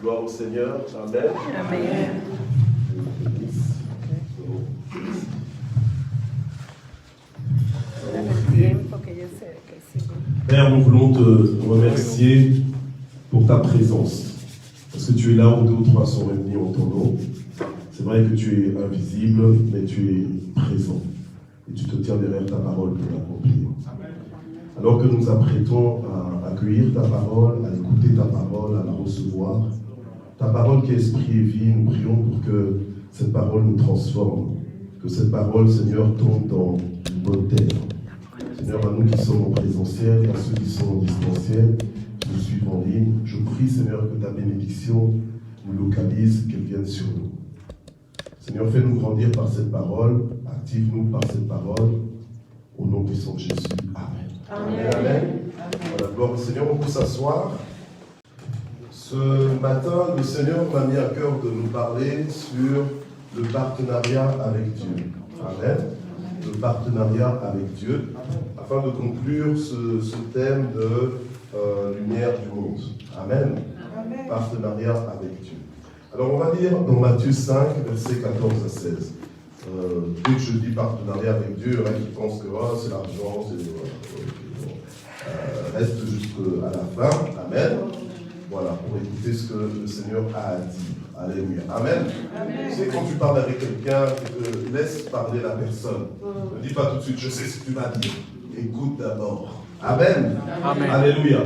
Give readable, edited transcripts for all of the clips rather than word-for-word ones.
Gloire au Seigneur. Amen. Amen. Père, nous voulons te remercier pour ta présence. Parce que tu es là où 2 ou 3 sont réunis en ton nom. C'est vrai que tu es invisible, mais tu es présent. Et tu te tiens derrière ta parole pour l'accomplir. Alors que nous apprêtons à accueillir ta parole, à écouter ta parole, à la recevoir, ta parole qui est esprit et vie, nous prions pour que cette parole nous transforme. Que cette parole, Seigneur, tombe dans une bonne terre. Seigneur, à nous qui sommes en présentiel et à ceux qui sont en distanciel, qui nous suivent en ligne, je prie, Seigneur, que ta bénédiction nous localise, qu'elle vienne sur nous. Seigneur, fais-nous grandir par cette parole, active-nous par cette parole, au nom puissant de Jésus. Amen. Amen. Amen. Voilà, gloire au Seigneur, on peut s'asseoir. Ce matin, le Seigneur m'a mis à cœur de nous parler sur le partenariat avec Dieu. Amen. Le partenariat avec Dieu, afin de conclure ce thème de lumière du monde. Amen. Amen. Partenariat avec Dieu. Alors on va lire dans Matthieu 5, versets 14 à 16. Dès que je dis partenariat avec Dieu, il y en a qui pensent que c'est l'argent, reste jusqu'à la fin. Amen. Voilà, pour écouter ce que le Seigneur a à dire. Alléluia. Amen. Amen. Tu sais, quand tu parles avec quelqu'un, tu te laisses parler la personne. Ne dis pas tout de suite, je sais ce que tu vas dire. Écoute d'abord. Amen. Amen. Alléluia.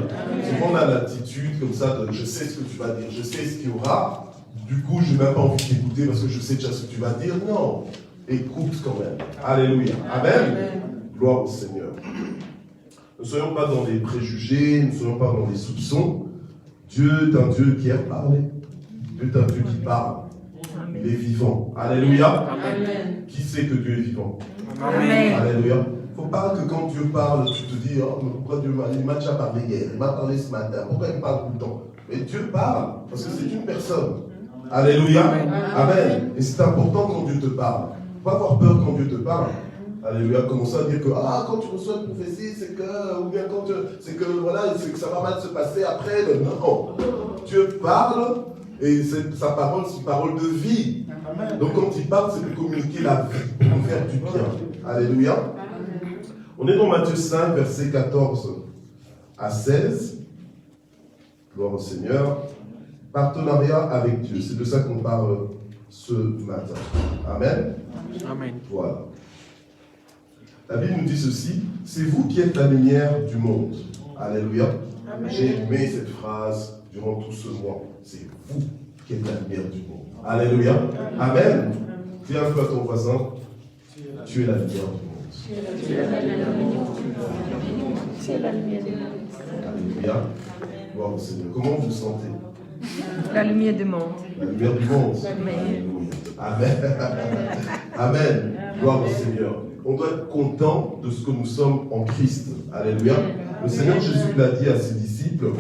Souvent, on a l'attitude comme ça de je sais ce que tu vas dire, je sais ce qu'il y aura. Du coup, je n'ai même pas envie d'écouter parce que je sais déjà ce que tu vas dire. Non. Écoute quand même. Alléluia. Amen. Amen. Gloire au Seigneur. Ne soyons pas dans les préjugés, ne soyons pas dans les soupçons. Dieu est un Dieu qui aime parler. Dieu est un Dieu qui parle. Amen. Il est vivant. Alléluia. Amen. Qui sait que Dieu est vivant? Amen. Alléluia. Il ne faut pas que quand Dieu parle, tu te dis, oh, mais pourquoi Dieu m'a déjà parlé hier, il m'a parlé ce matin, pourquoi il me parle tout le temps? Mais Dieu parle, parce que c'est une personne. Alléluia. Amen. Amen. Et c'est important quand Dieu te parle. Il ne faut pas avoir peur quand Dieu te parle. Alléluia. Commencer à dire que quand tu reçois une prophétie, c'est que, ou bien quand c'est que voilà, c'est que ça va mal se passer après. Non. Dieu parle et sa parole, c'est une parole de vie. Amen. Donc quand il parle, c'est de communiquer la vie, pour faire du bien. Alléluia. Amen. On est dans Matthieu 5, versets 14 à 16. Gloire au Seigneur. Partenariat avec Dieu. C'est de ça qu'on parle ce matin. Amen. Amen. Voilà. La Bible nous dit ceci, c'est vous qui êtes la lumière du monde. Alléluia. Amen. J'ai aimé cette phrase durant tout ce mois. C'est vous qui êtes la lumière du monde. Alléluia. Amen. Dis un peu à ton voisin, tu es la lumière du monde. Tu es la lumière du monde. Tu es la lumière du monde. Alléluia. Gloire au Seigneur. Comment vous vous sentez? La lumière du monde. La lumière du monde. Amen. Amen. Gloire au Seigneur. On doit être content de ce que nous sommes en Christ. Alléluia. Le Seigneur Jésus l'a dit à ses disciples.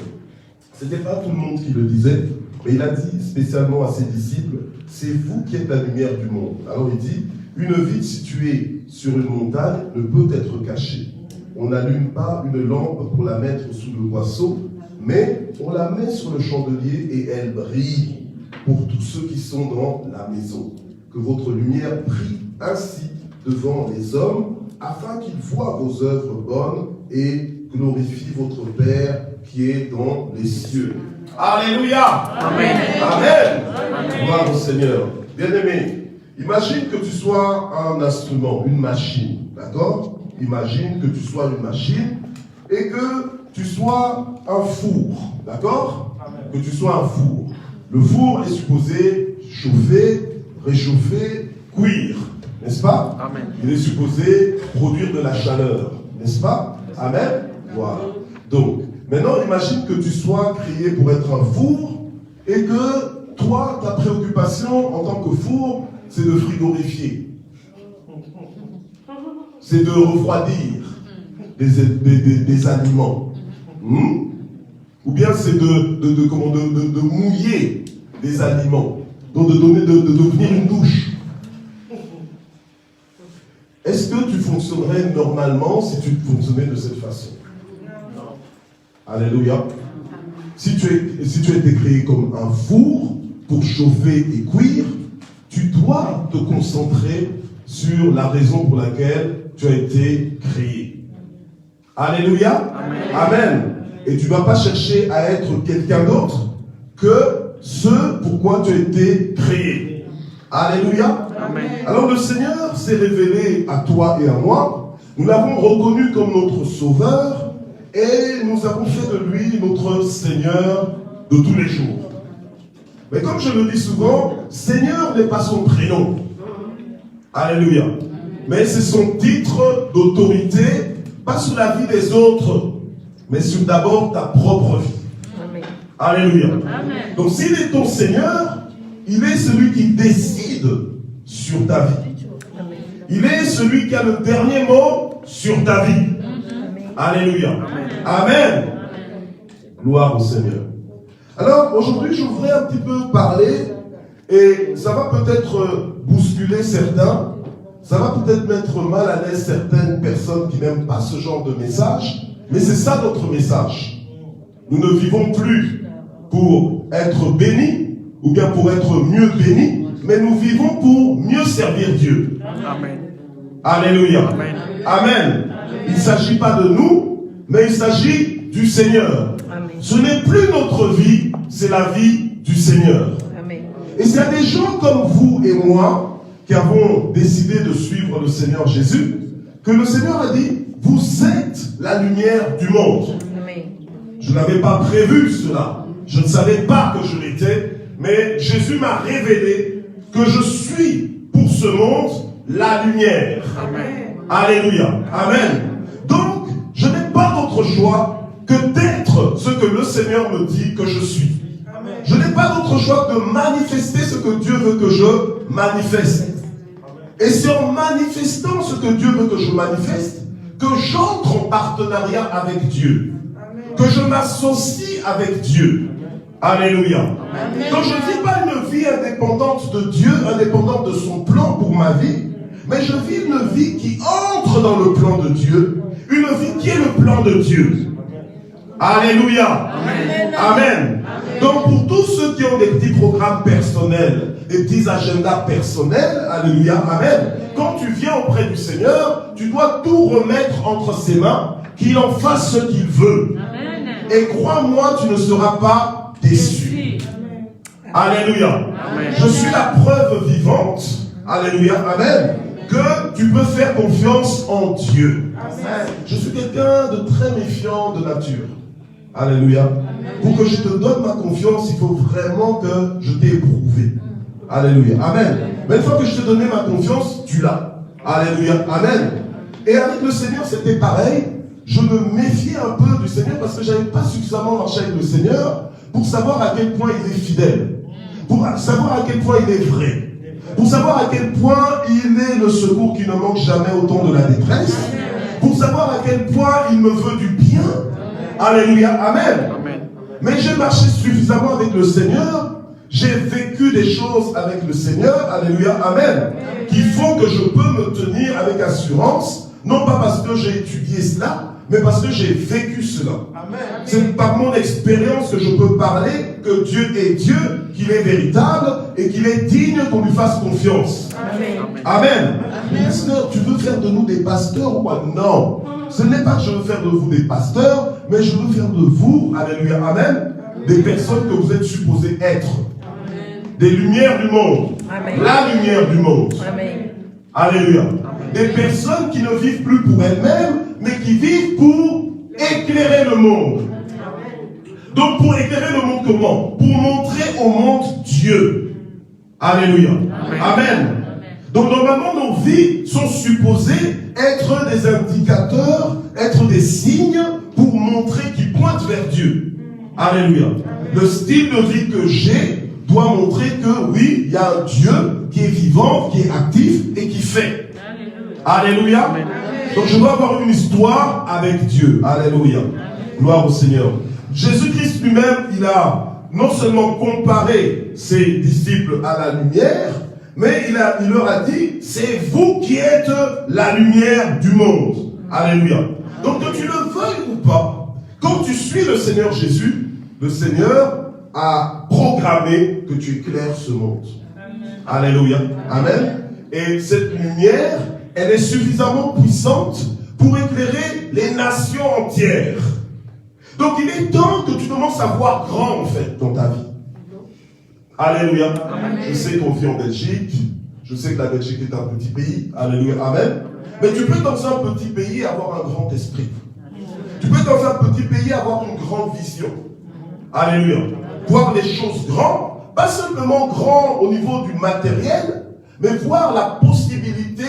Ce n'était pas tout le monde qui le disait, mais il a dit spécialement à ses disciples, c'est vous qui êtes la lumière du monde. Alors il dit, une ville située sur une montagne ne peut être cachée. On n'allume pas une lampe pour la mettre sous le boisseau, mais on la met sur le chandelier et elle brille pour tous ceux qui sont dans la maison. Que votre lumière brille ainsi devant les hommes, afin qu'ils voient vos œuvres bonnes et glorifient votre Père qui est dans les cieux. Alléluia. Amen. Amen. Amen. Gloire au Seigneur. Bien-aimé, imagine que tu sois un instrument, une machine, d'accord? Imagine que tu sois une machine et que tu sois un four, d'accord? Que tu sois un four. Le four est supposé chauffer, réchauffer, cuire. N'est-ce pas? Amen. Il est supposé produire de la chaleur. N'est-ce pas? Amen. Voilà. Donc, maintenant, imagine que tu sois créé pour être un four et que toi, ta préoccupation en tant que four, c'est de frigorifier. C'est de refroidir des aliments. Ou bien c'est de mouiller des aliments. Donc de devenir une douche. Est-ce que tu fonctionnerais normalement si tu fonctionnais de cette façon? Non. Alléluia. si tu as été créé comme un four pour chauffer et cuire, tu dois te concentrer sur la raison pour laquelle tu as été créé. Alléluia. Amen. Et tu ne vas pas chercher à être quelqu'un d'autre que ce pourquoi tu as été créé. Alléluia. Amen. Alors le Seigneur s'est révélé à toi et à moi. Nous l'avons reconnu comme notre Sauveur et nous avons fait de lui notre Seigneur de tous les jours. Mais comme je le dis souvent, Seigneur n'est pas son prénom. Alléluia. Mais c'est son titre d'autorité, pas sur la vie des autres, mais sur d'abord ta propre vie. Amen. Alléluia. Amen. Donc s'il est ton Seigneur, il est celui qui décide sur ta vie. Amen. Il est celui qui a le dernier mot sur ta vie. Amen. Alléluia. Amen. Amen. Gloire au Seigneur. Alors aujourd'hui, je voudrais un petit peu parler, et ça va peut-être bousculer certains, ça va peut-être mettre mal à l'aise certaines personnes qui n'aiment pas ce genre de message, mais c'est ça notre message. Nous ne vivons plus pour être bénis, ou bien pour être mieux bénis, mais nous vivons pour mieux servir Dieu. Amen. Alléluia. Amen. Amen. Il ne s'agit pas de nous, mais il s'agit du Seigneur. Amen. Ce n'est plus notre vie, c'est la vie du Seigneur. Amen. Et s'il y a des gens comme vous et moi qui avons décidé de suivre le Seigneur Jésus, que le Seigneur a dit, vous êtes la lumière du monde. Amen. Je n'avais pas prévu cela. Je ne savais pas que je l'étais, mais Jésus m'a révélé que je suis pour ce monde la lumière. Amen. Alléluia. Amen. Donc, je n'ai pas d'autre choix que d'être ce que le Seigneur me dit que je suis. Amen. Je n'ai pas d'autre choix que de manifester ce que Dieu veut que je manifeste. Et c'est en manifestant ce que Dieu veut que je manifeste que j'entre en partenariat avec Dieu. Amen. Que je m'associe avec Dieu. Alléluia. Amen. Donc je ne vis pas une vie indépendante de Dieu, indépendante de son plan pour ma vie, mais je vis une vie qui entre dans le plan de Dieu, une vie qui est le plan de Dieu. Alléluia. Amen. Amen. Donc pour tous ceux qui ont des petits programmes personnels, des petits agendas personnels, alléluia, amen. Quand tu viens auprès du Seigneur, tu dois tout remettre entre ses mains, qu'il en fasse ce qu'il veut. Amen. Et crois-moi, tu ne seras pas déçu. Alléluia. Amen. Je suis la preuve vivante, alléluia, amen, que tu peux faire confiance en Dieu. Amen. Je suis quelqu'un de très méfiant de nature. Alléluia. Amen. Pour que je te donne ma confiance, il faut vraiment que je t'ai éprouvé. Alléluia. Amen. Mais une fois que je t'ai donné ma confiance, tu l'as. Alléluia. Amen. Et avec le Seigneur, c'était pareil. Je me méfiais un peu du Seigneur parce que je n'avais pas suffisamment marché avec le Seigneur pour savoir à quel point il est fidèle. Pour savoir à quel point il est vrai. Pour savoir à quel point il est le secours qui ne manque jamais au temps de la détresse. Pour savoir à quel point il me veut du bien. Alléluia. Amen. Amen. Mais j'ai marché suffisamment avec le Seigneur. J'ai vécu des choses avec le Seigneur, alléluia, amen, qui font que je peux me tenir avec assurance, non pas parce que j'ai étudié cela, mais parce que j'ai vécu cela. C'est par mon expérience que je peux parler que Dieu est Dieu, qu'il est véritable et qu'il est digne qu'on lui fasse confiance. Amen. Amen. Mais Seigneur, tu veux faire de nous des pasteurs ou quoi? Non. Ce n'est pas que je veux faire de vous des pasteurs, mais je veux faire de vous, alléluia, amen, des personnes que vous êtes supposés être. Des lumières du monde. Amen. La lumière du monde. Amen. Alléluia. Amen. Des personnes qui ne vivent plus pour elles-mêmes, mais qui vivent pour éclairer le monde. Amen. Donc pour éclairer le monde comment? Pour montrer au monde Dieu. Alléluia. Amen. Amen. Donc normalement nos vies sont supposées être des indicateurs, être des signes pour montrer qu'ils pointent vers Dieu. Alléluia. Le style de vie que j'ai doit montrer que oui, il y a un Dieu qui est vivant, qui est actif et qui fait. Alléluia. Alléluia. Donc je dois avoir une histoire avec Dieu. Alléluia. Gloire au Seigneur. Jésus-Christ lui-même, il a non seulement comparé ses disciples à la lumière, mais il leur a dit, c'est vous qui êtes la lumière du monde. Alléluia. Donc que tu le veuilles ou pas, quand tu suis le Seigneur Jésus, Le Seigneur a programmé que tu éclaires ce monde. Alléluia. Amen. Et cette lumière, elle est suffisamment puissante pour éclairer les nations entières. Donc il est temps que tu commences à voir grand en fait dans ta vie. Alléluia. Amen. Je sais qu'on vit en Belgique. Je sais que la Belgique est un petit pays. Alléluia. Amen. Mais tu peux dans un petit pays avoir un grand esprit. Tu peux dans un petit pays avoir une grande vision. Alléluia. Voir les choses grandes. Pas simplement grand au niveau du matériel, mais voir la possibilité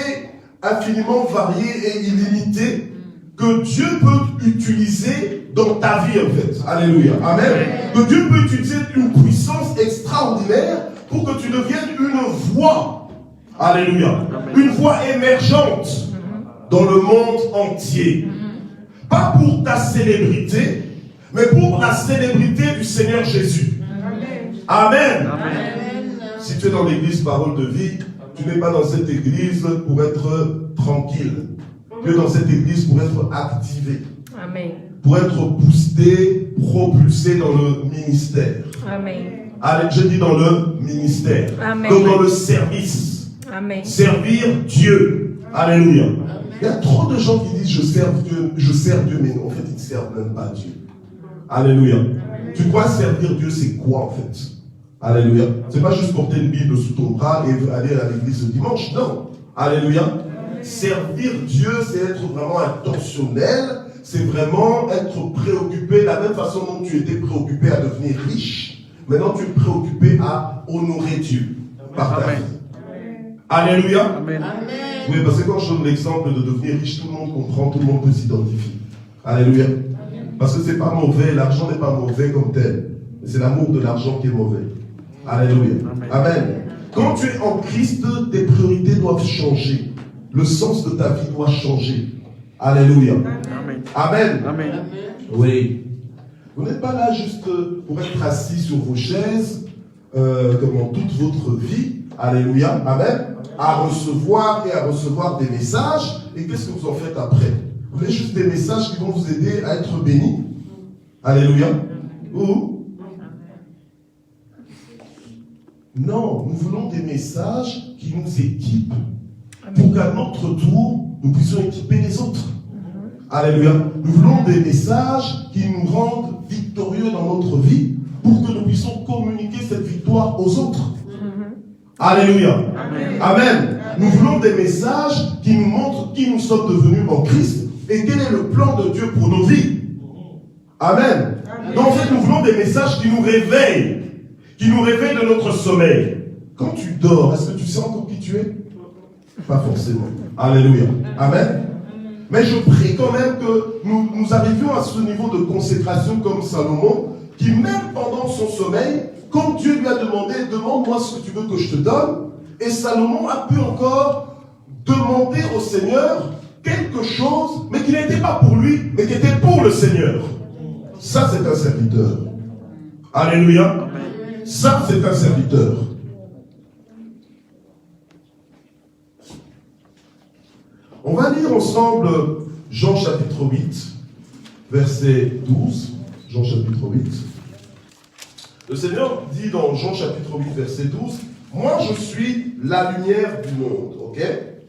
infiniment variée et illimitée que Dieu peut utiliser dans ta vie en fait. Alléluia. Amen. Que Dieu peut utiliser une puissance extraordinaire pour que tu deviennes une voix. Alléluia. Une voix émergente dans le monde entier. Pas pour ta célébrité, mais pour la célébrité du Seigneur Jésus. Amen. Amen. Si tu es dans l'église Parole de Vie, tu n'es pas dans cette église pour être tranquille. Tu es dans cette église pour être activé. Amen. Pour être boosté, propulsé dans le ministère. Amen. Allez, je dis dans le ministère. Amen. Donc dans le service. Amen. Servir Dieu. Alléluia. Amen. Il y a trop de gens qui disent je sers Dieu, mais en fait ils ne servent même pas Dieu. Alléluia. Amen. Tu crois servir Dieu, c'est quoi en fait? Alléluia. C'est pas juste porter une Bible sous ton bras et aller à l'église le dimanche. Non. Alléluia. Amen. Servir Dieu, c'est être vraiment intentionnel. C'est vraiment être préoccupé de la même façon dont tu étais préoccupé à devenir riche. Maintenant, tu es préoccupé à honorer Dieu par ta vie. Alléluia. Amen. Oui, parce que quand je donne l'exemple de devenir riche, tout le monde comprend, tout le monde peut s'identifier. Alléluia. Parce que c'est pas mauvais, l'argent n'est pas mauvais comme tel. C'est l'amour de l'argent qui est mauvais. Alléluia. Amen. Quand tu es en Christ, tes priorités doivent changer. Le sens de ta vie doit changer. Alléluia. Amen. Amen. Amen. Oui. Vous n'êtes pas là juste pour être assis sur vos chaises, comme dans toute votre vie. Alléluia. Amen. À recevoir et à recevoir des messages. Et qu'est-ce que vous en faites après? Vous voulez juste des messages qui vont vous aider à être bénis? Alléluia. Ou non, nous voulons des messages qui nous équipent pour qu'à notre tour, nous puissions équiper les autres. Alléluia. Nous voulons des messages qui nous rendent victorieux dans notre vie pour que nous puissions communiquer cette victoire aux autres. Alléluia. Amen. Amen. Nous voulons des messages qui nous montrent qui nous sommes devenus en Christ et quel est le plan de Dieu pour nos vies. Amen. Amen. Donc en fait, nous voulons des messages qui nous réveillent de notre sommeil. Quand tu dors, est-ce que tu sais encore qui tu es? Pas forcément. Alléluia. Amen. Mais je prie quand même que nous arrivions à ce niveau de consécration comme Salomon, qui même pendant son sommeil, comme Dieu lui a demandé, demande-moi ce que tu veux que je te donne, et Salomon a pu encore demander au Seigneur quelque chose, mais qui n'était pas pour lui, mais qui était pour le Seigneur. Ça, c'est un serviteur. Alléluia. Ça, c'est un serviteur. On va lire ensemble Jean chapitre 8, verset 12. Jean chapitre 8. Le Seigneur dit dans Jean chapitre 8, verset 12, « Moi, je suis la lumière du monde. » Ok?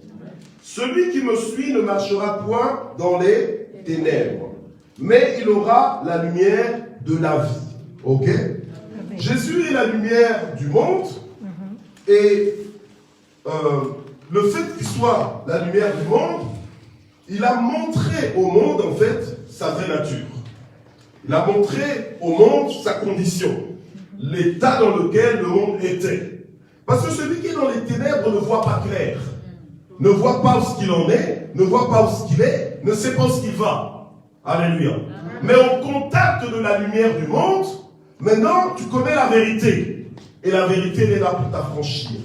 « Celui qui me suit ne marchera point dans les ténèbres, mais il aura la lumière de la vie. » Ok? Jésus est la lumière du monde, et le fait qu'il soit la lumière du monde, il a montré au monde, en fait, sa vraie nature. Il a montré au monde sa condition, l'état dans lequel le monde était. Parce que celui qui est dans les ténèbres ne voit pas clair, ne voit pas où ce qu'il en est, ne voit pas où ce qu'il est, ne sait pas où ce qu'il va. Alléluia. Mais au contact de la lumière du monde, maintenant, tu connais la vérité. Et la vérité, elle est là pour t'affranchir.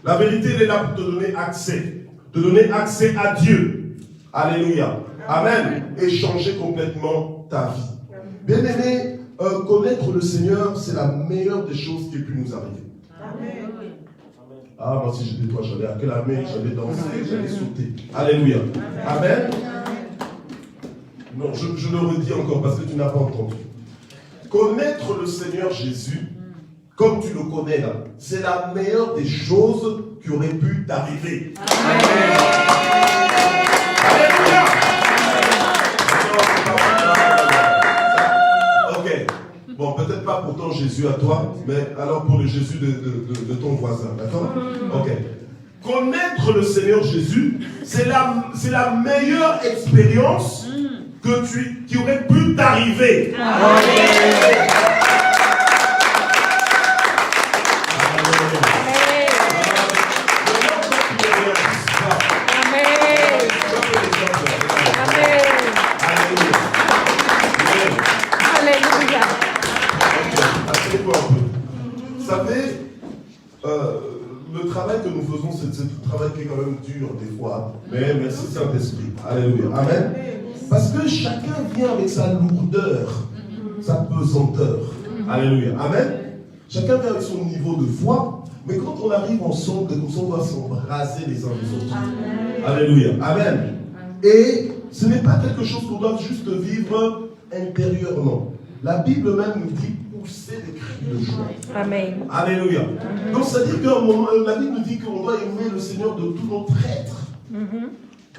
La vérité, elle est là pour te donner accès à Dieu. Alléluia. Amen. Et changer complètement ta vie. Bien-aimé, connaître le Seigneur, c'est la meilleure des choses qui ait pu nous arriver. Amen. Ah, moi, si j'étais toi, j'allais acclamer, j'allais danser, j'allais sauter. Alléluia. Amen. Non, je le redis encore parce que tu n'as pas entendu. connaître le Seigneur Jésus, comme tu le connais là, c'est la meilleure des choses qui auraient pu t'arriver. Alléluia. Ok. Bon, peut-être pas pour ton Jésus à toi, mais alors pour le Jésus de ton voisin, d'accord? Ok. Connaître le Seigneur Jésus, c'est la meilleure expérience qui aurait pu t'arriver. Vous savez, le travail que nous faisons, c'est un travail qui est quand même dur des fois, mais merci Saint-Esprit. Alléluia. Amen. Parce que chacun vient avec sa lourdeur, sa pesanteur. Alléluia. Amen. Chacun vient avec son niveau de foi, mais quand on arrive ensemble, on doit s'embrasser les uns les autres. Alléluia. Amen. Et ce n'est pas quelque chose qu'on doit juste vivre intérieurement. La Bible même nous dit pousser des cris de joie. Amen. Alléluia. Donc, c'est-à-dire qu'à un moment, la Bible nous dit qu'on doit aimer le Seigneur de tout notre être,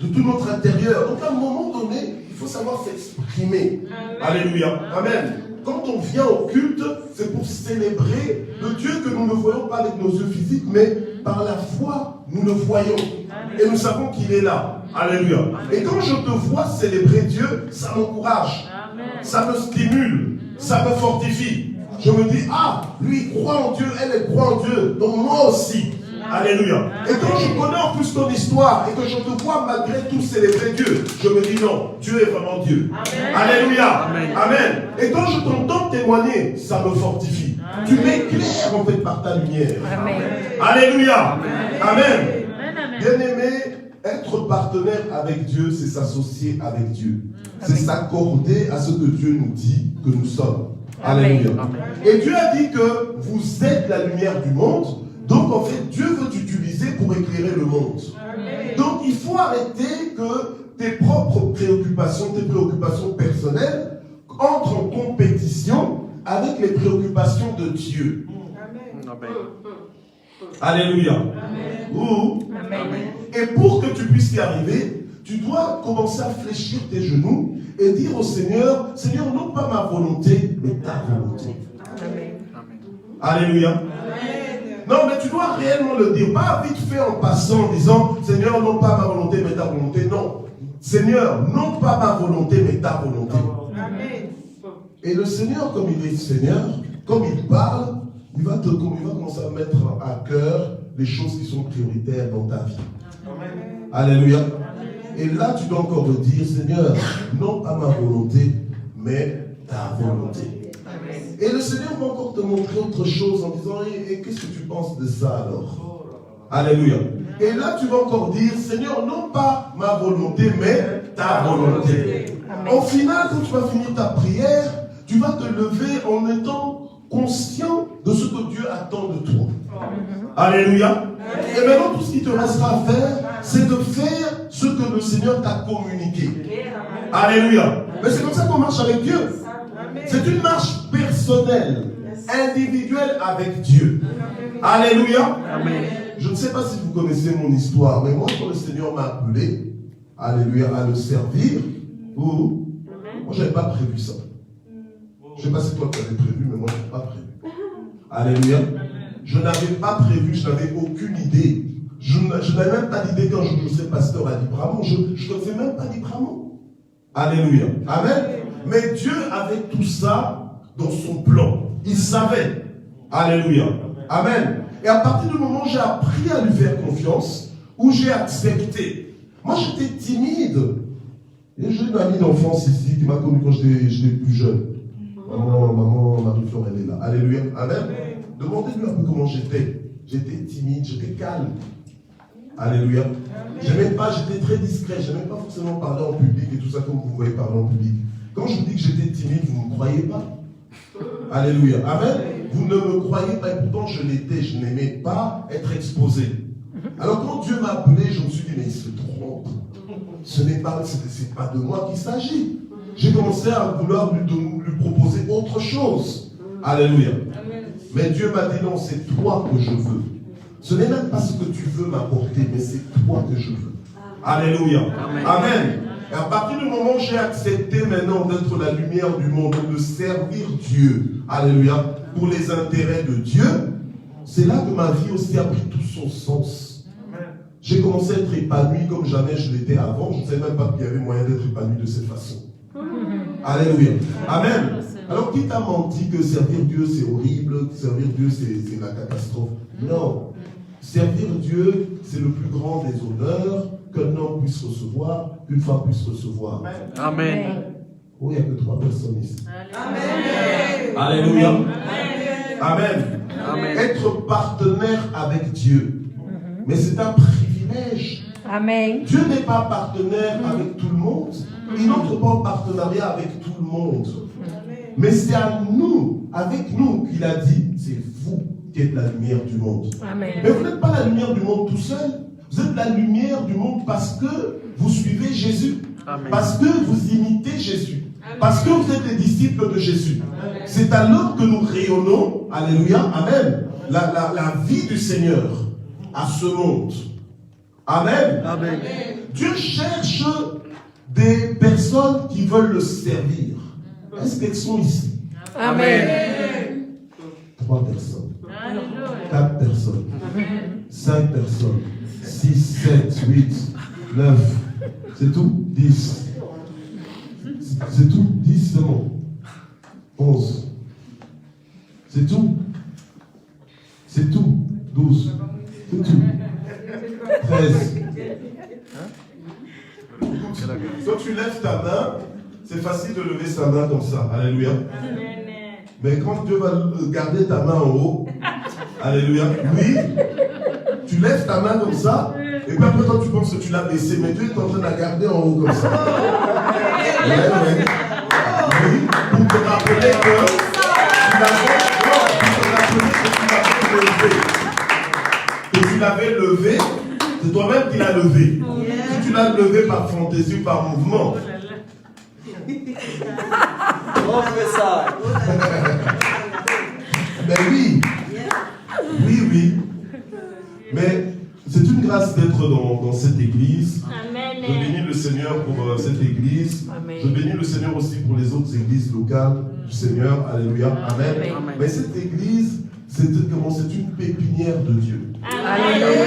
de tout notre intérieur. Donc, à un moment donné, il faut savoir s'exprimer. Alléluia. Amen. Quand on vient au culte, c'est pour célébrer le Dieu que nous ne voyons pas avec nos yeux physiques, mais par la foi, nous le voyons. Et nous savons qu'il est là. Alléluia. Et quand je te vois célébrer Dieu, ça m'encourage. Ça me stimule. Ça me fortifie. Je me dis, ah, lui il croit en Dieu, elle croit en Dieu. Donc moi aussi. Alléluia. Et quand je connais en plus ton histoire et que je te vois malgré tout célébrer Dieu, je me dis non, Dieu est vraiment Dieu. Amen. Alléluia. Amen. Amen. Et quand je t'entends témoigner, ça me fortifie. Amen. Tu m'éclaires en fait par ta lumière. Amen. Alléluia. Amen. Amen. Bien-aimé, être partenaire avec Dieu, c'est s'associer avec Dieu. C'est s'accorder à ce que Dieu nous dit que nous sommes. Alléluia. Amen. Et Dieu a dit que vous êtes la lumière du monde. Donc en fait, Dieu veut t'utiliser pour éclairer le monde. Amen. Donc il faut arrêter que tes propres préoccupations, tes préoccupations personnelles, entrent en compétition avec les préoccupations de Dieu. Amen. Alléluia. Amen. Amen. Et pour que tu puisses y arriver, tu dois commencer à fléchir tes genoux et dire au Seigneur, Seigneur, non pas ma volonté, mais ta volonté. Amen. Alléluia. Amen. Non, mais tu dois réellement le dire, pas vite fait en passant, en disant, Seigneur, non pas ma volonté, mais ta volonté. Non. Seigneur, non pas ma volonté, mais ta volonté. Amen. Et le Seigneur, comme il est Seigneur, comme il parle, il va commencer à mettre à cœur les choses qui sont prioritaires dans ta vie. Amen. Alléluia. Amen. Et là, tu dois encore le dire, Seigneur, non pas ma volonté, mais ta volonté. Amen. Et le Seigneur va encore te montrer autre chose en disant, et qu'est-ce que tu penses de ça alors? Alléluia. Et là, tu vas encore dire, Seigneur, non pas ma volonté, mais ta volonté. Amen. Au final, quand tu vas finir ta prière, tu vas te lever en étant conscient de ce que Dieu attend de toi. Alléluia. Amen. Et maintenant, tout ce qui te restera à faire, c'est de faire ce que le Seigneur t'a communiqué. Alléluia. Mais c'est comme ça qu'on marche avec Dieu. C'est une marche personnelle, individuelle avec Dieu. Alléluia. Amen. Je ne sais pas si vous connaissez mon histoire, mais moi, quand le Seigneur m'a appelé, alléluia, à le servir, moi, je n'avais pas prévu ça. Je ne sais pas si toi tu avais prévu, mais moi, je n'avais pas prévu. Alléluia. Je n'avais pas prévu, je n'avais aucune idée. Je n'avais même pas d'idée quand je sais pasteur à Libramont. Je ne faisais même pas Libramont. Alléluia. Amen. Mais Dieu avait tout ça dans son plan. Il savait. Alléluia. Amen. Et à partir du moment où j'ai appris à lui faire confiance, où j'ai accepté. Moi, j'étais timide. Et j'ai une amie d'enfance ici qui m'a connu quand j'étais plus jeune. Maman Marie-Flore, elle est là. Alléluia. Amen. Demandez-lui un peu comment j'étais. J'étais timide, j'étais calme. Alléluia. J'étais très discret. Je n'aimais pas forcément parler en public et tout ça comme vous voyez parler en public. Quand je vous dis que j'étais timide, vous ne me croyez pas. Alléluia. Amen. Vous ne me croyez pas et pourtant je l'étais. Je n'aimais pas être exposé. Alors quand Dieu m'a appelé, je me suis dit, mais il se trompe. Ce n'est pas de moi qu'il s'agit. j'ai commencé à vouloir lui proposer autre chose. Alléluia. Mais Dieu m'a dit non, c'est toi que je veux. Ce n'est même pas ce que tu veux m'apporter, mais c'est toi que je veux. Alléluia. Amen. Et à partir du moment où j'ai accepté maintenant d'être la lumière du monde, de servir Dieu, alléluia, pour les intérêts de Dieu, c'est là que ma vie aussi a pris tout son sens. J'ai commencé à être épanoui comme jamais je l'étais avant. Je ne savais même pas qu'il y avait moyen d'être épanoui de cette façon. Alléluia. Amen. Alors qui t'a menti que servir Dieu c'est horrible, servir Dieu c'est la catastrophe? Non. Servir Dieu c'est le plus grand des honneurs qu'un homme puisse recevoir, qu'une femme puisse recevoir. Amen. Oh, il n'y a que 3 personnes ici. Amen. Alléluia. Amen. Amen. Être partenaire avec Dieu. Mais c'est un privilège. Amen. Dieu n'est pas partenaire avec tout le monde. Il n'entre pas en partenariat avec tout le monde. Mais c'est à nous, avec nous, qu'il a dit, c'est vous qui êtes la lumière du monde. Amen. Mais vous n'êtes pas la lumière du monde tout seul. Vous êtes la lumière du monde parce que vous suivez Jésus. Amen. Parce que vous imitez Jésus. Parce que vous êtes les disciples de Jésus. C'est alors que nous rayonnons, alléluia, amen, la vie du Seigneur à ce monde. Amen. Amen. Dieu cherche des personnes qui veulent le servir. Est-ce qu'elles sont ici? Amen. 3 personnes. 4 personnes. 5 personnes. 6, 7, 8, 9. C'est tout? 10. C'est tout? 10, c'est bon. 11. C'est tout? C'est tout? 12. C'est tout? 13. Quand tu lèves ta main, c'est facile de lever sa main comme ça. Alléluia. Mais quand Dieu va garder ta main en haut, alléluia, oui, tu lèves ta main comme ça, et puis après toi tu penses que tu l'as baissé, mais Dieu est en train de la garder en haut comme ça. Ouais. Oui, pour te rappeler que tu l'avais levé, c'est toi-même qui l'as levé. Si tu l'as levé par fantaisie ou par mouvement. Mais oui. Oui. Mais c'est une grâce d'être dans cette église. Amen. Je bénis le Seigneur pour cette église. Amen. Je bénis le Seigneur aussi pour les autres églises locales du Seigneur. Alléluia. Amen. Amen. Mais cette église, c'est une pépinière de Dieu. Alléluia.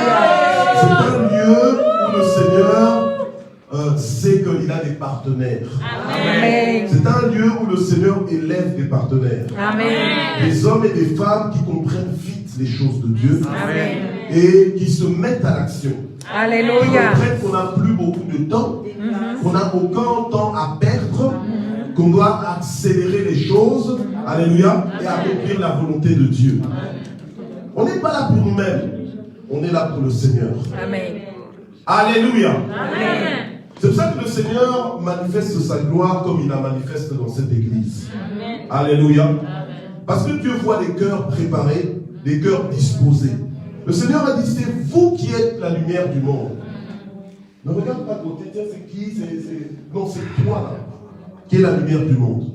C'est un lieu où le Seigneur sait qu'il a des partenaires. Amen. C'est un lieu où le Seigneur élève des partenaires. Amen. Des hommes et des femmes qui comprennent vite les choses de Dieu Amen. et qui se mettent à l'action. Qui Alléluia. comprennent qu'on n'a plus beaucoup de temps, qu'on n'a aucun temps à perdre, qu'on doit accélérer les choses, alléluia, et accomplir la volonté de Dieu. On n'est pas là pour nous-mêmes, on est là pour le Seigneur. Amen. Alléluia. Amen. C'est pour ça que le Seigneur manifeste sa gloire comme il la manifeste dans cette église. Alléluia. Parce que Dieu voit des cœurs préparés, des cœurs disposés. Le Seigneur a dit, c'est vous qui êtes la lumière du monde. Ne regarde pas à côté, tiens, c'est qui? Non, c'est toi là, qui est la lumière du monde.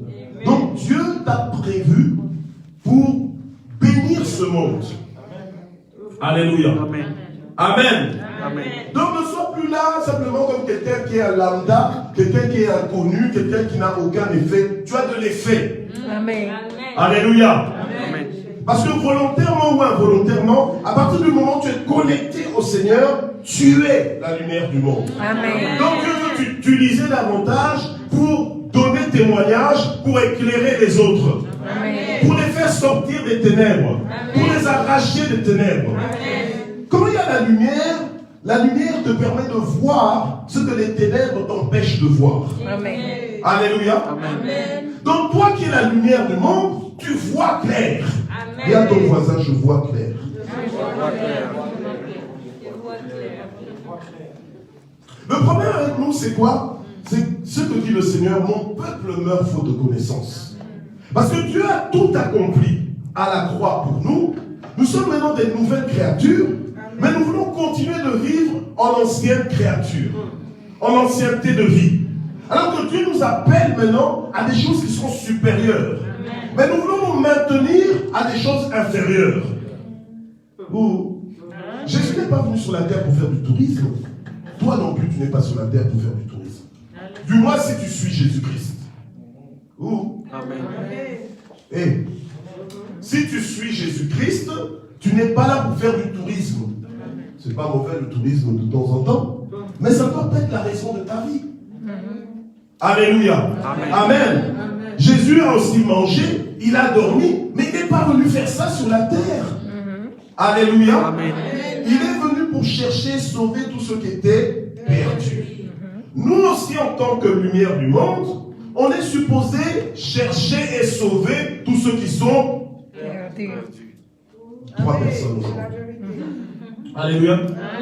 Donc Dieu t'a prévu pour bénir ce monde. Alléluia. Amen. Amen. Amen. Donc ne sois plus là simplement comme quelqu'un qui est un lambda, quelqu'un qui est inconnu, quelqu'un qui n'a aucun effet. Tu as de l'effet. Amen. Alléluia. Amen. Parce que volontairement ou involontairement, à partir du moment où tu es connecté au Seigneur, tu es la lumière du monde. Amen. Donc Dieu veut t'utiliser davantage pour donner témoignage, pour éclairer les autres, Amen. pour les faire sortir des ténèbres, pour les arracher des ténèbres. Quand il y a la lumière te permet de voir ce que les ténèbres t'empêchent de voir. Amen. Alléluia. Amen. Donc toi qui es la lumière du monde, tu vois clair. Dis à ton voisin, je vois clair. Le problème avec nous, c'est quoi? C'est ce que dit le Seigneur, mon peuple meurt faute de connaissance. Parce que Dieu a tout accompli à la croix pour nous. Nous sommes maintenant des nouvelles créatures, mais nous voulons continuer de vivre en ancienne créature, en ancienneté de vie. Alors que Dieu nous appelle maintenant à des choses qui sont supérieures. Mais nous voulons nous maintenir à des choses inférieures. Jésus n'est pas venu sur la terre pour faire du tourisme. Toi non plus, tu n'es pas sur la terre pour faire du tourisme. Du moins si tu suis Jésus-Christ. Amen. Et si tu suis Jésus-Christ, tu n'es pas là pour faire du tourisme. C'est pas mauvais le tourisme de temps en temps, mais ça doit être la raison de ta vie. Alléluia. Amen. Amen. Jésus a aussi mangé, il a dormi, mais il n'est pas venu faire ça sur la terre. Alléluia. Amen. Il est venu pour chercher, sauver tout ce qui était perdu. Nous aussi, en tant que lumière du monde, on est supposé chercher et sauver tous ceux qui sont perdus. 3 personnes aujourd'hui. Alléluia.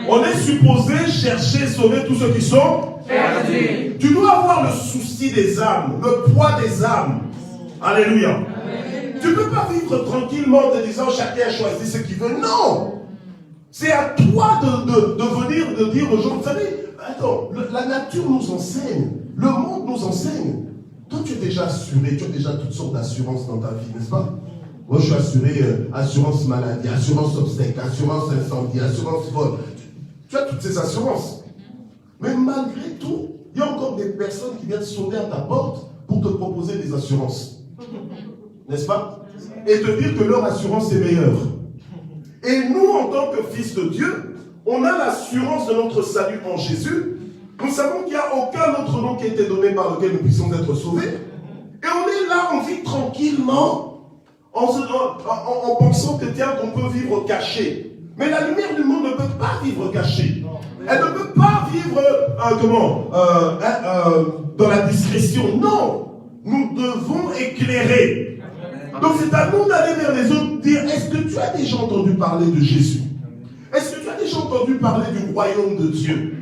On est supposé chercher et sauver tous ceux qui sont perdus. Tu dois avoir le souci des âmes, le poids des âmes. Alléluia. Amen. Tu ne peux pas vivre tranquillement en te disant chacun choisit ce qu'il veut. Non. C'est à toi de venir, de dire aux gens, vous savez, attends, la nature nous enseigne, le monde nous enseigne. Toi, tu es déjà assuré, tu as déjà toutes sortes d'assurances dans ta vie, n'est-ce pas? Moi, je suis assuré, assurance maladie, assurance obstacle, assurance incendie, assurance vol. Tu as toutes ces assurances. Mais malgré tout, il y a encore des personnes qui viennent sonner à ta porte pour te proposer des assurances. N'est-ce pas? Et te dire que leur assurance est meilleure. Et nous, en tant que fils de Dieu, on a l'assurance de notre salut en Jésus. Nous savons qu'il n'y a aucun autre nom qui a été donné par lequel nous puissions être sauvés. Et on est là, on vit tranquillement, en pensant que tiens, qu'on peut vivre caché. Mais la lumière du monde ne peut pas vivre cachée. Elle ne peut pas vivre, dans la discrétion. Non, nous devons éclairer. Donc c'est à nous d'aller vers les autres, dire, est-ce que tu as déjà entendu parler de Jésus? Est-ce que tu as déjà entendu parler du royaume de Dieu?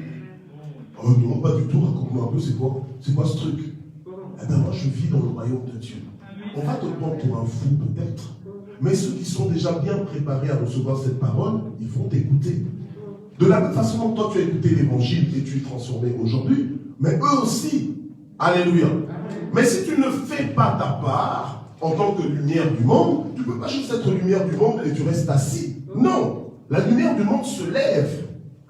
Oh non, pas du tout, raconte-moi un peu, c'est quoi ce truc? Eh bien moi je vis dans le royaume de Dieu. On va te prendre pour un fou peut-être, mais ceux qui sont déjà bien préparés à recevoir cette parole, ils vont t'écouter. De la même façon que toi tu as écouté l'évangile et tu es transformé aujourd'hui, mais eux aussi. Alléluia. Mais si tu ne fais pas ta part, en tant que lumière du monde, tu ne peux pas juste être lumière du monde et tu restes assis. Non, la lumière du monde se lève.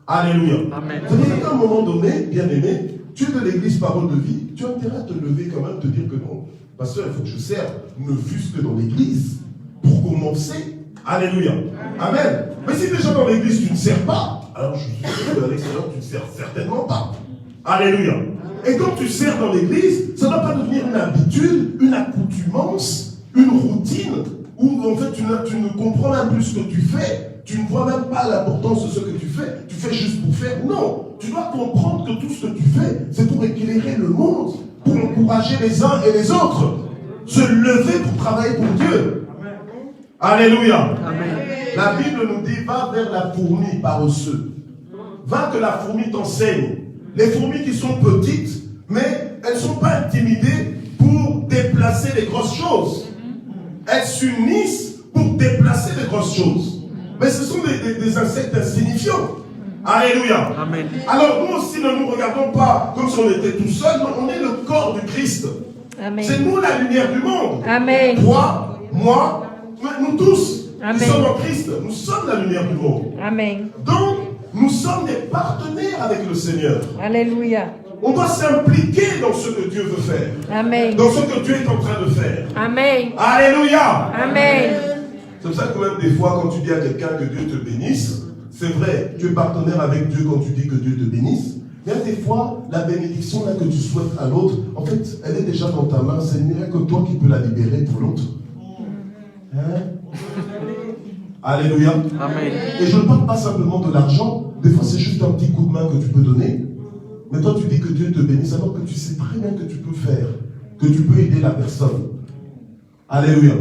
Alléluia. Amen. C'est-à-dire qu'à un moment donné, bien aimé, tu es de l'église Parole de Vie, tu as intérêt à te lever quand même, te dire que non, pasteur, il faut que je serve, ne fût-ce que dans l'église, pour commencer. Alléluia. Amen. Mais si déjà dans l'église tu ne sers pas, alors je suis sûr que à l'extérieur tu ne sers certainement pas. Alléluia. Et quand tu sers dans l'église, ça ne doit pas devenir une habitude, une accoutumance, une routine, où en fait tu ne comprends même plus ce que tu fais, tu ne vois même pas l'importance de ce que tu fais juste pour faire. Non, tu dois comprendre que tout ce que tu fais, c'est pour éclairer le monde, pour encourager les uns et les autres, se lever pour travailler pour Dieu. Alléluia. Amen. La Bible nous dit, va vers la fourmi paresseux. Va que la fourmi t'enseigne. Les fourmis qui sont petites, mais elles ne sont pas intimidées pour déplacer les grosses choses. Elles s'unissent pour déplacer les grosses choses. Mais ce sont des insectes insignifiants. Alléluia. Amen. Alors nous aussi, ne nous regardons pas comme si on était tout seul. On est le corps du Christ. C'est nous la lumière du monde. Amen. Toi, moi, nous tous, Amen. Nous sommes en Christ. Nous sommes la lumière du monde. Amen. Donc, nous sommes des partenaires avec le Seigneur. Alléluia. On doit s'impliquer dans ce que Dieu veut faire. Amen. Dans ce que Dieu est en train de faire. Amen. Alléluia. Amen. C'est pour ça que même des fois, quand tu dis à quelqu'un que Dieu te bénisse, c'est vrai, tu es partenaire avec Dieu quand tu dis que Dieu te bénisse. Même des fois, la bénédiction là, que tu souhaites à l'autre, en fait, elle est déjà dans ta main. C'est rien que toi qui peux la libérer pour l'autre. Hein? Alléluia. Amen. Et je ne parle pas simplement de l'argent. Des fois, c'est juste un petit coup de main que tu peux donner. Mais toi, tu dis que Dieu te bénisse alors que tu sais très bien que tu peux faire, que tu peux aider la personne. Alléluia.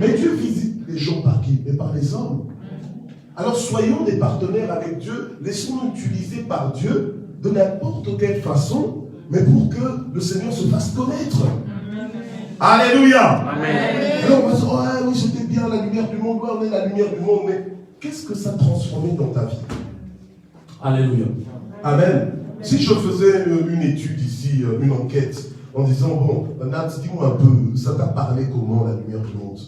Mais Dieu visite les gens par qui? Mais par les hommes. Alors, soyons des partenaires avec Dieu. Laissons-nous utiliser par Dieu de n'importe quelle façon, mais pour que le Seigneur se fasse connaître. Alléluia. Amen. Alors on va se dire, oh, oui, c'était bien la lumière du monde, ouais, on est la lumière du monde, mais qu'est-ce que ça a transformé dans ta vie? Alléluia. Amen. Si je faisais une étude ici, une enquête, en disant, bon, Nat, dis-moi un peu, ça t'a parlé comment la lumière du monde?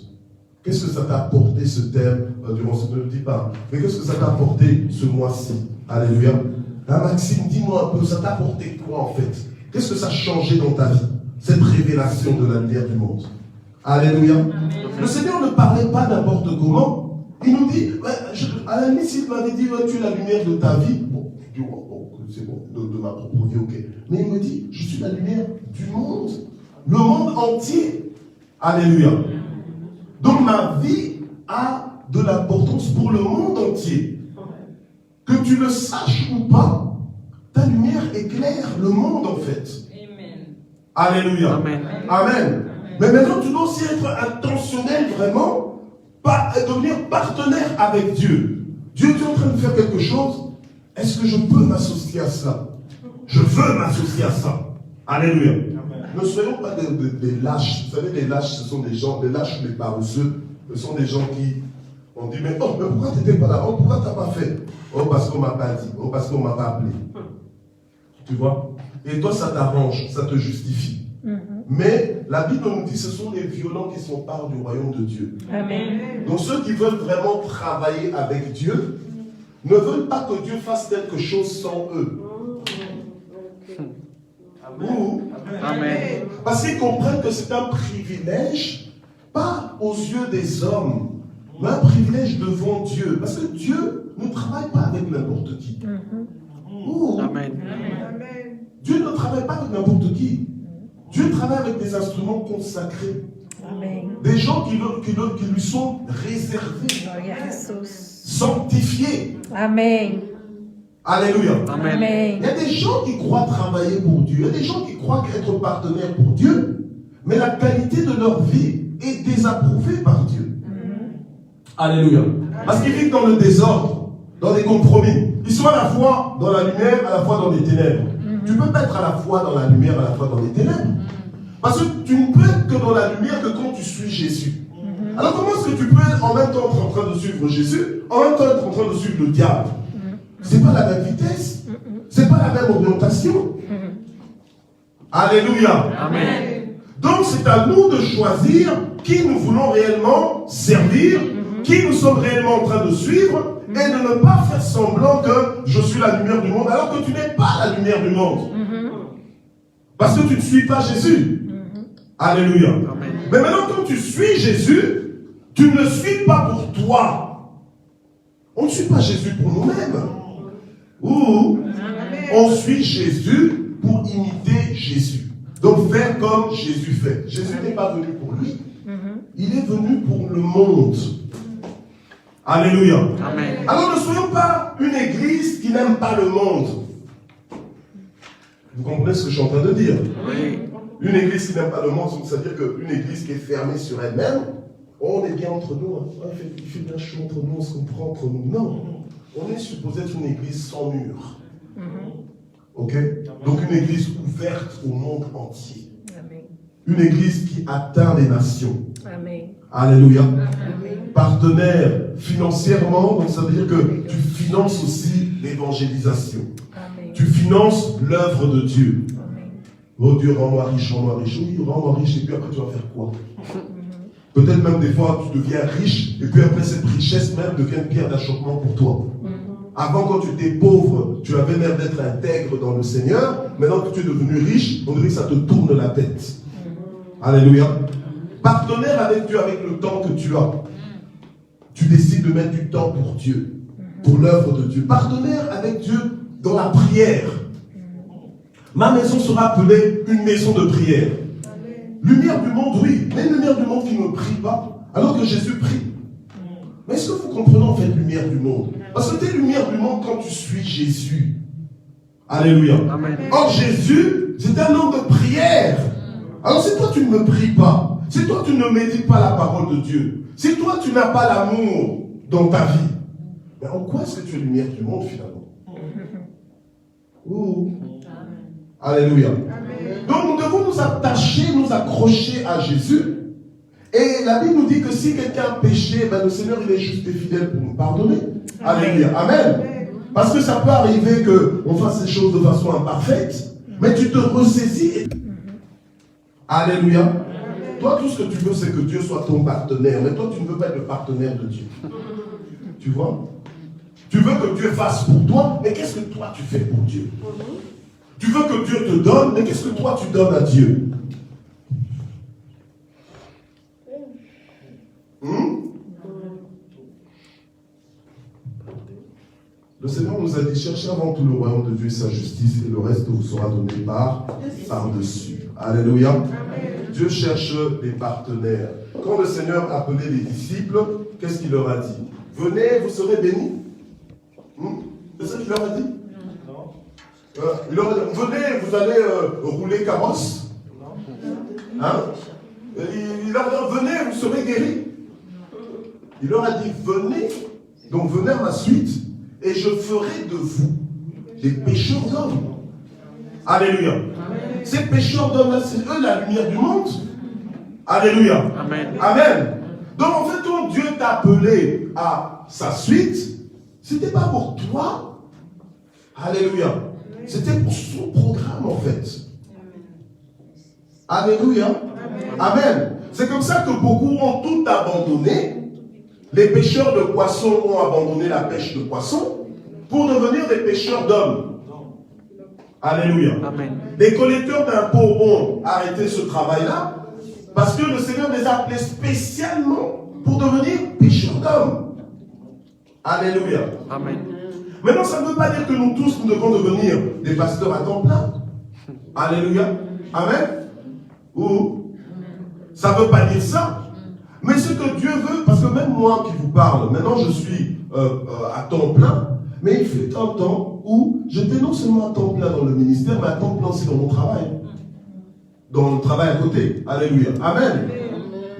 Qu'est-ce que ça t'a apporté ce thème durant ce, ne le dis pas, mais qu'est-ce que ça t'a apporté ce mois-ci? Alléluia. Là, Maxime, dis-moi un peu, ça t'a apporté quoi en fait? Qu'est-ce que ça a changé dans ta vie? Cette révélation de la lumière du monde. Alléluia. Amen. Le Seigneur ne parlait pas n'importe comment. Il nous dit, à la limite, s'il m'avait dit, tu es la lumière de ta vie, bon, je dis, bon, c'est bon, de ma propre vie, ok. Mais il me dit, je suis la lumière du monde. Le monde entier. Alléluia. Donc ma vie a de l'importance pour le monde entier. Que tu le saches ou pas, ta lumière éclaire le monde en fait. Amen. Alléluia. Amen. Amen. Mais maintenant, tu dois aussi être intentionnel vraiment, devenir partenaire avec Dieu. Dieu est en train de faire quelque chose. Est-ce que je peux m'associer à ça? Je veux m'associer à ça. Alléluia. Amen. Ne soyons pas des lâches. Vous savez, les lâches, ce sont des gens, les lâches ou les paresseux, ce sont des gens qui ont dit, mais pourquoi tu n'étais pas là? Oh, pourquoi tu n'as pas fait? Oh, parce qu'on ne m'a pas dit. Oh, parce qu'on ne m'a pas appelé. Tu vois? Et toi, ça t'arrange, ça te justifie. Mais la Bible nous dit que ce sont les violents qui s'emparent du royaume de Dieu. Amen. Donc ceux qui veulent vraiment travailler avec Dieu ne veulent pas que Dieu fasse quelque chose sans eux. Amen. Amen. Parce qu'ils comprennent que c'est un privilège, pas aux yeux des hommes, mais un privilège devant Dieu. Parce que Dieu ne travaille pas avec n'importe qui. Amen. Dieu ne travaille pas avec n'importe qui. Dieu travaille avec des instruments consacrés. Amen. Des gens qui lui sont réservés. Sanctifiés. Amen. Alléluia. Amen. Il y a des gens qui croient travailler pour Dieu. Il y a des gens qui croient être partenaires pour Dieu. Mais la qualité de leur vie est désapprouvée par Dieu. Alléluia. Parce qu'ils vivent dans le désordre, dans les compromis. Ils sont à la fois dans la lumière, à la fois dans les ténèbres. Tu ne peux pas être à la fois dans la lumière, à la fois dans les ténèbres. Parce que tu ne peux être que dans la lumière que quand tu suis Jésus. Alors comment est-ce que tu peux en même temps être en train de suivre Jésus, en même temps être en train de suivre le diable? C'est pas la même vitesse. C'est pas la même orientation. Alléluia. Amen. Donc c'est à nous de choisir qui nous voulons réellement servir, qui nous sommes réellement en train de suivre, et de ne pas faire semblant que je suis la lumière du monde, alors que tu n'es pas la lumière du monde. Parce que tu ne suis pas Jésus. Alléluia. Amen. Mais maintenant, quand tu suis Jésus, tu ne le suis pas pour toi. On ne suit pas Jésus pour nous-mêmes. Ou on suit Jésus pour imiter Jésus. Donc faire comme Jésus fait. Jésus n'est pas venu pour lui. Il est venu pour le monde. Alléluia. Amen. Alors ne soyons pas une église qui n'aime pas le monde. Vous comprenez ce que je suis en train de dire? Oui. Une église qui n'aime pas le monde, c'est-à-dire qu'une église qui est fermée sur elle-même, on est bien entre nous, hein. Il fait bien chaud entre nous, on se comprend entre nous. Non, on est supposé être une église sans mur. Ok? Donc une église ouverte au monde entier. Amen. Une église qui atteint les nations. Amen. Alléluia. Amen. Partenaire financièrement, donc ça veut dire que tu finances aussi l'évangélisation. Amen. Tu finances l'œuvre de Dieu. Amen. Oh Dieu, rends-moi riche, rends-moi riche. Oui, rends-moi riche, et puis après tu vas faire quoi? Peut-être même des fois tu deviens riche, et puis après cette richesse même devient une pierre d'achoppement pour toi. Avant, quand tu étais pauvre, tu avais l'air d'être intègre dans le Seigneur. Maintenant que tu es devenu riche, on dirait que ça te tourne la tête. Alléluia. Partenaire avec Dieu, avec le temps que tu as. Tu décides de mettre du temps pour Dieu, pour l'œuvre de Dieu. Partenaire avec Dieu dans la prière. Ma maison sera appelée une maison de prière. Lumière du monde, oui, mais lumière du monde qui ne prie pas, alors que Jésus prie. Mais est-ce que vous comprenez en fait lumière du monde? Parce que tu es lumière du monde quand tu suis Jésus. Alléluia. Amen. Or Jésus, c'est un homme de prière. Alors si toi tu ne me pries pas, si toi tu ne médites pas la parole de Dieu, si toi tu n'as pas l'amour dans ta vie, mais en quoi est-ce que tu es lumière du monde finalement? Alléluia. Amen. Donc nous devons nous attacher, nous accrocher à Jésus. Et la Bible nous dit que si quelqu'un a péché, ben le Seigneur il est juste et fidèle pour nous pardonner. Amen. Alléluia. Amen. Parce que ça peut arriver qu'on fasse les choses de façon imparfaite, mais tu te ressaisis. Alléluia. Toi, tout ce que tu veux, c'est que Dieu soit ton partenaire. Mais toi, tu ne veux pas être le partenaire de Dieu. Tu vois? Tu veux que Dieu fasse pour toi, mais qu'est-ce que toi, tu fais pour Dieu? Tu veux que Dieu te donne, mais qu'est-ce que toi, tu donnes à Dieu? Le Seigneur nous a dit, cherchez avant tout le royaume de Dieu et sa justice, et le reste vous sera donné par-dessus. Alléluia. Amen. Dieu cherche des partenaires. Quand le Seigneur appelait les disciples, qu'est-ce qu'il leur a dit? Venez, vous serez bénis. C'est ça qu'il leur a dit? Non. Il leur a dit, venez, vous allez rouler carrosse. Hein? Il leur a dit, venez, vous serez guéris. Il leur a dit, venez, donc venez à ma suite, et je ferai de vous des pêcheurs d'hommes. Alléluia. Amen. Ces pêcheurs d'hommes-là, c'est eux la lumière du monde. Alléluia. Amen. Amen. Donc en fait, quand Dieu t'a appelé à sa suite, c'était pas pour toi. Alléluia. C'était pour son programme en fait. Alléluia. Amen. Amen. C'est comme ça que beaucoup ont tout abandonné. Les pêcheurs de poissons ont abandonné la pêche de poissons pour devenir des pêcheurs d'hommes. Alléluia. Amen. Les collecteurs d'impôts ont arrêté ce travail-là parce que le Seigneur les a appelés spécialement pour devenir pêcheurs d'hommes. Alléluia. Amen. Maintenant, ça ne veut pas dire que nous tous, nous devons devenir des pasteurs à temps plein. Alléluia. Amen. Ou ça ne veut pas dire ça. Mais ce que Dieu veut, parce que même moi qui vous parle, maintenant je suis à temps plein, mais il fut un temps où j'étais non seulement à temps plein dans le ministère, mais à temps plein aussi dans mon travail. Dans le travail à côté. Alléluia. Amen.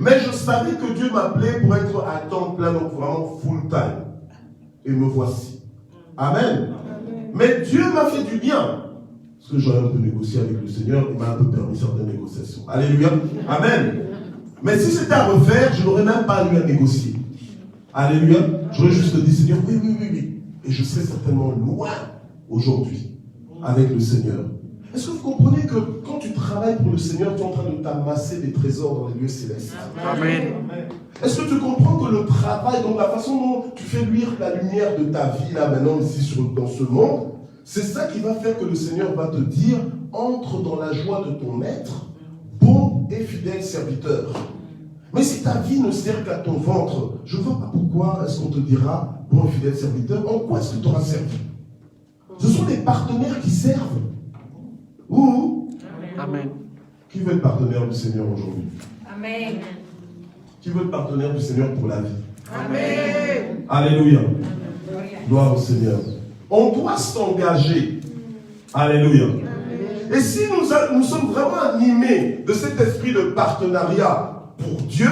Mais je savais que Dieu m'appelait pour être à temps plein, donc vraiment full time. Et me voici. Amen. Mais Dieu m'a fait du bien. Parce que j'aurais un peu négocié avec le Seigneur, il m'a un peu permis certaines négociations. Alléluia. Amen. Mais si c'était à refaire, je n'aurais même pas eu à négocier. Alléluia. J'aurais juste dit, Seigneur, oui. Et je serais certainement loin aujourd'hui avec le Seigneur. Est-ce que vous comprenez que quand tu travailles pour le Seigneur, tu es en train de t'amasser des trésors dans les lieux célestes? Amen. Est-ce que tu comprends que le travail, donc la façon dont tu fais luire la lumière de ta vie là maintenant ici dans ce monde, c'est ça qui va faire que le Seigneur va te dire, entre dans la joie de ton maître, bon et fidèle serviteur. Mais si ta vie ne sert qu'à ton ventre, je ne vois pas pourquoi est-ce qu'on te dira, bon et fidèle serviteur, en quoi est-ce que tu auras servi? Ce sont des partenaires qui servent. Ou Amen. Qui veut être partenaire du Seigneur aujourd'hui? Amen. Qui veut être partenaire du Seigneur pour la vie? Amen. Alléluia. Gloire au Seigneur. On doit s'engager. Alléluia. Amen. Et si nous sommes vraiment animés de cet esprit de partenariat pour Dieu,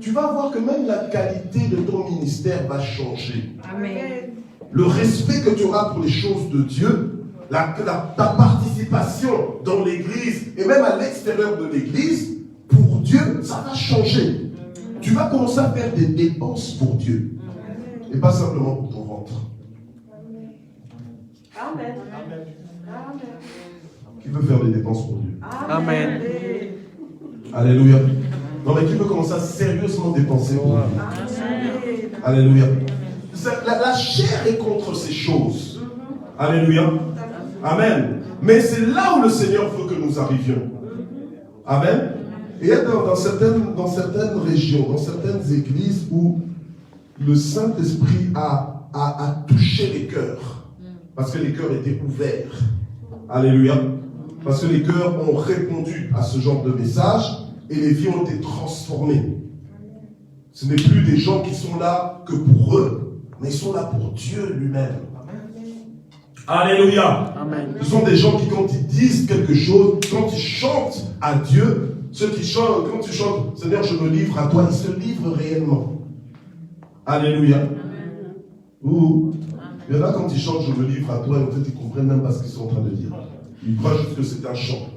tu vas voir que même la qualité de ton ministère va changer. Amen. Le respect que tu auras pour les choses de Dieu, ta participation dans l'église et même à l'extérieur de l'église, pour Dieu, ça va changer. Tu vas commencer à faire des dépenses pour Dieu. Et pas simplement pour ton ventre. Amen. Amen. Qui veut faire des dépenses pour Dieu? Amen. Alléluia. Non, mais qui veut commencer à sérieusement dépenser pour Dieu? Amen. Alléluia. La chair est contre ces choses. Alléluia. Amen. Mais c'est là où le Seigneur veut que nous arrivions. Amen. Et il y a dans certaines régions, dans certaines églises où le Saint-Esprit a touché les cœurs. Parce que les cœurs étaient ouverts. Alléluia. Parce que les cœurs ont répondu à ce genre de message et les vies ont été transformées. Ce n'est plus des gens qui sont là que pour eux, mais ils sont là pour Dieu lui-même. Alléluia. Amen. Ce sont des gens qui, quand ils disent quelque chose, quand ils chantent à Dieu, ceux qui chantent, quand ils chantent, Seigneur, je me livre à toi, ils se livrent réellement. Alléluia. Ou, il y en a quand ils chantent, je me livre à toi, et en fait, ils ne comprennent même pas ce qu'ils sont en train de dire. Ils croient juste que c'est un chant.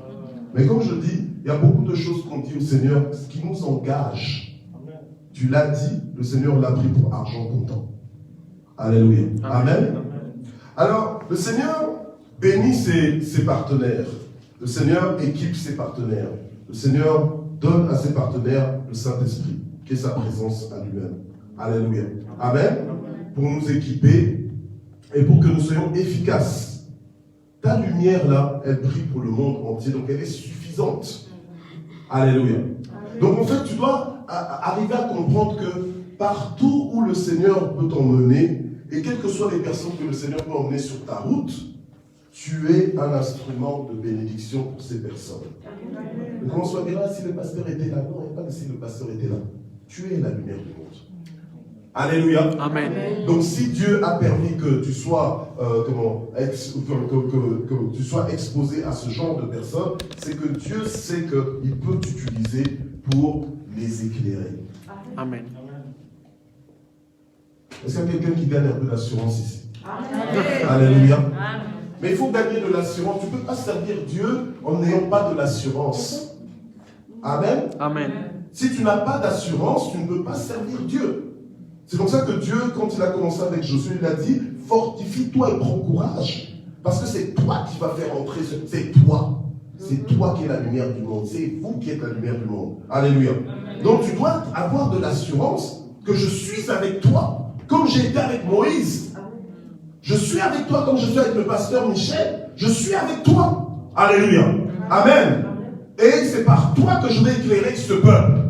Mais comme je dis, il y a beaucoup de choses qu'on dit au Seigneur, ce qui nous engage. Tu l'as dit, le Seigneur l'a pris pour argent comptant. Alléluia. Amen. Amen. Alors, le Seigneur bénit ses partenaires. Le Seigneur équipe ses partenaires. Le Seigneur donne à ses partenaires le Saint-Esprit, qui est sa présence à lui-même. Alléluia. Amen. Pour nous équiper et pour que nous soyons efficaces. Ta lumière là, elle brille pour le monde entier, donc elle est suffisante. Alléluia. Donc en fait, tu dois arriver à comprendre que partout où le Seigneur peut t'emmener, et quelles que soient les personnes que le Seigneur peut emmener sur ta route, tu es un instrument de bénédiction pour ces personnes. Donc on soit là, si le pasteur était là, non, il n'y a pas de si le pasteur était là. Tu es la lumière du monde. Alléluia. Amen. Donc si Dieu a permis que tu sois, que tu sois exposé à ce genre de personnes, c'est que Dieu sait qu'il peut t'utiliser pour les éclairer. Amen. Est-ce qu'il y a quelqu'un qui gagne un peu d'assurance ici? Amen. Alléluia. Amen. Mais il faut gagner de l'assurance. Tu ne peux pas servir Dieu en n'ayant pas de l'assurance. Amen. Amen. Si tu n'as pas d'assurance, tu ne peux pas servir Dieu. C'est comme ça que Dieu, quand il a commencé avec Josué, il a dit, fortifie-toi et prends courage. Parce que c'est toi qui vas faire entrer, c'est toi. C'est toi qui es la lumière du monde. C'est vous qui êtes la lumière du monde. Alléluia. Donc tu dois avoir de l'assurance que je suis avec toi, comme j'ai été avec Moïse. Je suis avec toi comme je suis avec le pasteur Michel. Je suis avec toi. Alléluia. Amen. Et c'est par toi que je vais éclairer ce peuple.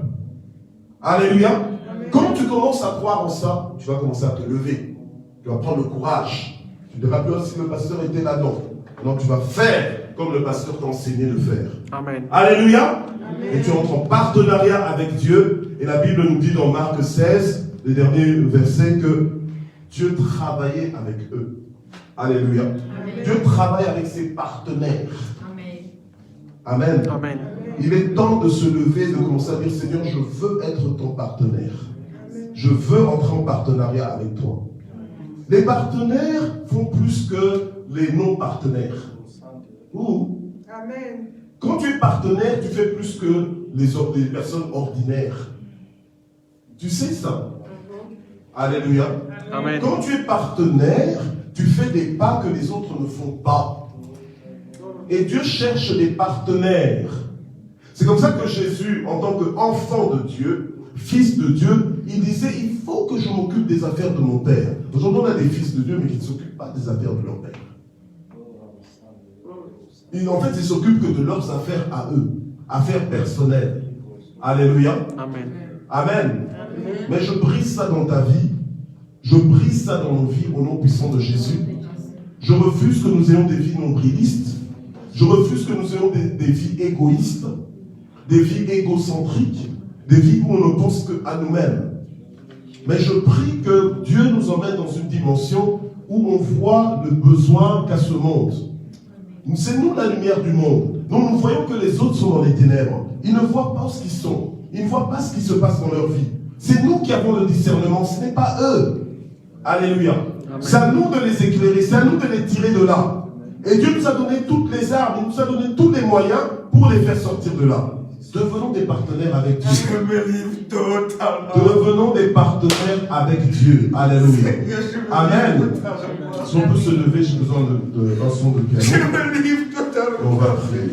Alléluia. Quand tu commences à croire en ça, tu vas commencer à te lever. Tu vas prendre le courage. Tu te rappelles si le pasteur était là, non. Donc tu vas faire comme le pasteur t'a enseigné de faire. Amen. Alléluia. Amen. Et tu entres en partenariat avec Dieu. Et la Bible nous dit dans Marc 16, le dernier verset, que Dieu travaillait avec eux. Alléluia. Amen. Dieu travaille avec ses partenaires. Amen. Amen. Il est temps de se lever et de commencer à dire, Seigneur, je veux être ton partenaire. Je veux entrer en partenariat avec toi. Les partenaires font plus que les non-partenaires. Amen. Quand tu es partenaire, tu fais plus que les personnes ordinaires. Tu sais ça? Alléluia. Amen. Quand tu es partenaire, tu fais des pas que les autres ne font pas. Et Dieu cherche des partenaires. C'est comme ça que Jésus, en tant qu'enfant de Dieu, fils de Dieu, il disait, il faut que je m'occupe des affaires de mon Père. Aujourd'hui, on a des fils de Dieu, mais qui ne s'occupent pas des affaires de leur Père. En fait, ils s'occupent que de leurs affaires à eux, affaires personnelles. Alléluia. Amen. Amen. Mais je brise ça dans ta vie. Je brise ça dans nos vies au nom puissant de Jésus. Je refuse que nous ayons des vies nombrilistes. Je refuse que nous ayons des vies égoïstes, des vies égocentriques, des vies où on ne pense qu'à nous-mêmes. Mais je prie que Dieu nous emmène dans une dimension où on voit le besoin qu'a ce monde. C'est nous la lumière du monde. Nous voyons que les autres sont dans les ténèbres. Ils ne voient pas ce qu'ils sont. Ils ne voient pas ce qui se passe dans leur vie. C'est nous qui avons le discernement, ce n'est pas eux. Alléluia. C'est à nous de les éclairer, c'est à nous de les tirer de là. Et Dieu nous a donné toutes les armes, il nous a donné tous les moyens pour les faire sortir de là. Devenons des partenaires avec Dieu. Je me livre totalement. Devenons des partenaires avec Dieu. Alléluia. Amen. Si on peut se lever, j'ai besoin d'un son de piano. Je me livre totalement. On va prier.